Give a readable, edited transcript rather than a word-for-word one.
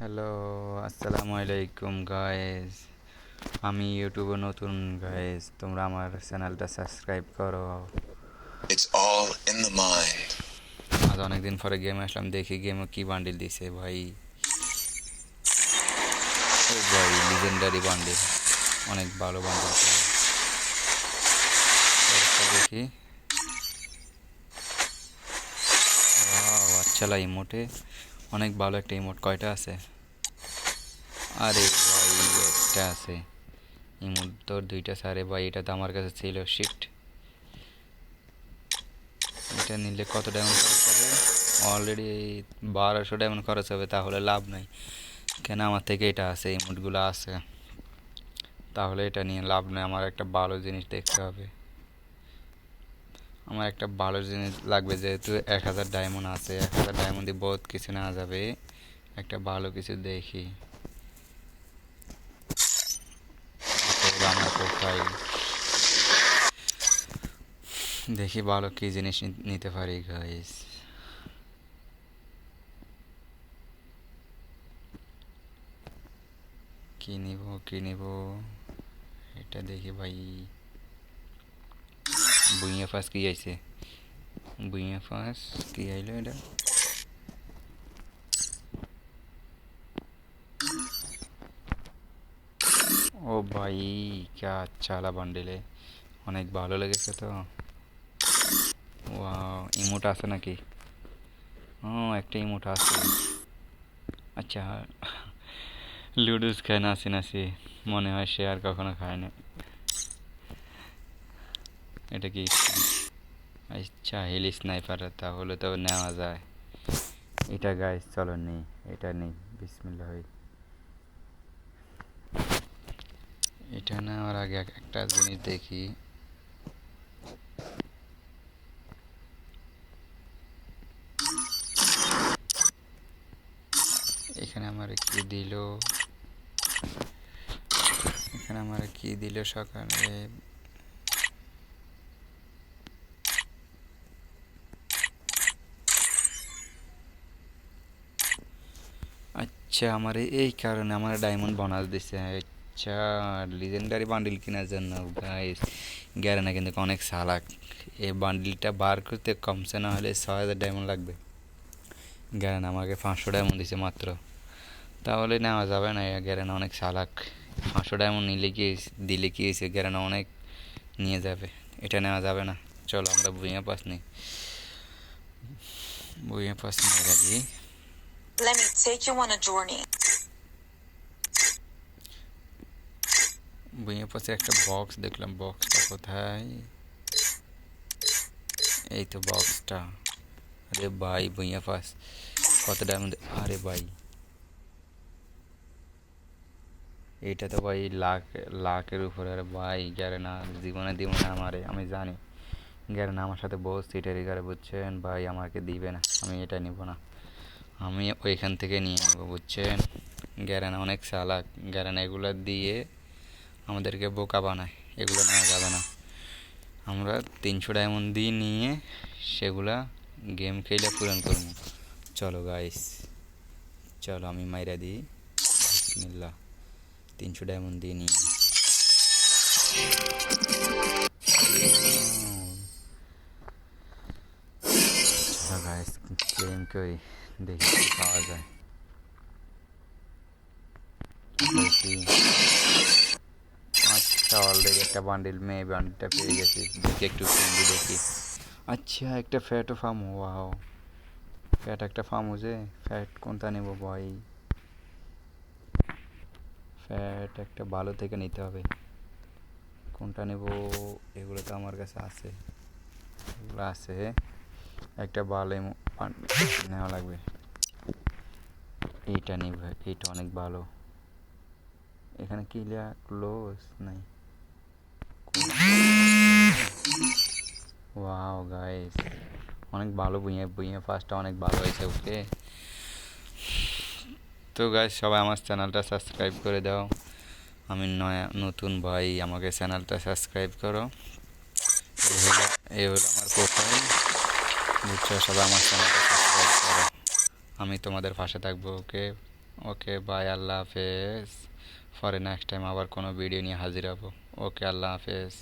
Hello, আসসালামু আলাইকুম guys. আমি ইউটিউবে নতুন গাইস, তোমরা আমার চ্যানেলটা সাবস্ক্রাইব করো। It's all in the mind. আজ অনেকদিন পরে গেমে আসলাম, দেখি গেমে কি বান্ডিল দিছে ভাই। ও ভাই, লিজেন্ডারি বান্ডিল, অনেক ভালো বান্ডিল। দেখি, ওয়াও, আচ্ছা লা ইমোটে অনেক ভালো একটা ইমোট। কয়টা আছে? আরে ভাই, একটা আছে। ইমোট তো দুইটা সারে ভাই, এটা তো আমার কাছে ছিল। শিট, এটা নিলে কত ডায়মন্ড খরচ হবে? অলরেডি 1200 ডায়মন্ড খরচ হবে, তাহলে লাভ নাই। কেন, আমার থেকে এটা আছে, ইমোটগুলো আছে, তাহলে এটা নিয়ে লাভ নেই। আমার একটা ভালো জিনিস দেখতে হবে, আমার একটা ভালো জিনিস লাগবে। যেহেতু 1000 ডায়মন্ড আছে, 1000 ডায়মন্ড দিয়ে বহুত কিছু নেওয়া যাবে। একটা ভালো কিছু দেখি। আমার প্রোফাইল দেখি ভালো কি জিনিস নিতে পারি গাইস। কি নিব, কি নিব, এটা দেখি ভাই। বুইয়া ফার্স্ট কি আইছে? বুইয়া ফার্স্ট কি আইলো এটা? ও ভাই, কে চালা বান্ডিলে, অনেক ভালো লেগেছে তো। ওয়াও, ইমোট আছে নাকি? ও, একটা ইমোট আছে। আচ্ছা, লুডুস খায় নাসি নাসি, মনে হয় সে আর কখনো খায় না। এটা কি? আচ্ছা, হিলি স্নাইপার, তাহলে তো নেওয়া যায় এটা গাইস। চলো নেই, এটা নেই। বিসমিল্লাহ হই। এটা নেওয়ার আগে একটা জিনিস দেখি। এখানে আমার কি দিল? এখানে আমার কি দিল সকালে? আচ্ছা, আমার এই কারণে আমার ডায়মন্ড বোনাস দিছে। আচ্ছা, লিজেন্ডারি বান্ডিল কেনার জন্য গাইস। গ্যারেনা কিন্তু অনেক সালাক। এই বান্ডিলটা বার করতে কমসে না হলে 6000 ডায়মন্ড লাগবে। গ্যারেনা আমাকে 500 ডায়মন্ড দিছে মাত্র, তাহলে নেওয়া যাবে না। গ্যারেনা অনেক চালাক। 500 ডায়মন্ড নিলে কি দিলে কি হয়েছে, গ্যারেনা অনেক নিয়ে যাবে। এটা নেওয়া যাবে না। চলো আমরা ভুইয়া পাস নিই, ভুইয়া পাস নিয়ে রাখি। Let me take you on a journey. Bhuiyan পাশে একটা বক্স দেখলাম, বক্সটা কোথায়? এই তো বক্সটা। আরে ভাই, ভুইয়া পাস কত ডায়মন্ড? আরে ভাই, এইটা তো ভাই লাখ, লাখের উপরে। আরে ভাই, গ্যারেনা জীবনে দিব না আমারে, আমি জানি। গ্যারেনা আমার সাথে বহুত সিটারি করে, বুঝছেন ভাই, আমাকে দিবে না। আমি এটা নিব না, আমি ওইখান থেকে নিয়ে নেবো, বুঝছেন। গ্যারেনা অনেক চালাক। গ্যারেনা এগুলো দিয়ে আমাদেরকে বোকা বানায়, এগুলো নেওয়া যাবে না। আমরা 300 ডায়মন্ড দিয়ে নিয়ে সেগুলা গেম খেলে পূরণ করবো। চলো গাইস, চলো আমি মাইরা দিই। বিসমিল্লাহ, 300 ডায়মন্ড দিয়ে নিই। চলো গাইস, ক্লেম করি, দেখি কি পাওয়া যায়। দেখি। আচ্ছা, অলরেডি একটা বান্ডিল, মেয়ে বান্ডিলটা পেয়ে গেছি। দেখি একটু ফ্রেন্ডলি দেখি। আচ্ছা, একটা ফ্যাটও ফার্ম। ওয়াও, ফ্যাট একটা ফার্ম হচ্ছে। ফ্যাট কোনটা নেব ভাই? ফ্যাট একটা ভালো থেকে নিতে হবে। কোনটা নেব? এগুলো তো আমার কাছে আছে, এগুলো আছে। একটা ভালো নেওয়া লাগবে। এইটা নিব, এইটা অনেক ভালো। এখানে কি লিয়া? ক্লোজ নাই। ওয়াও গাইস, অনেক ভালো। বুইয়া বুইয়া ফার্স্টটা অনেক ভালো হয়েছে। ওকে, তো গাইস সবাই আমার চ্যানেলটা সাবস্ক্রাইব করে দাও। আমি নতুন ভাই, আমাকে চ্যানেলটা সাবস্ক্রাইব করো। এই হলো আমার প্রোফাইল, বুঝছো। সবাই আমার চ্যানেলটা সাবস্ক্রাইব করো, আমি তোমাদের পাশে থাকবো। ওকে। ওকে বাই, আল্লাহ হাফেজ। পরে নেক্সট টাইম আবার কোনো ভিডিও নিয়ে হাজির হব। ওকে, আল্লাহ হাফেজ।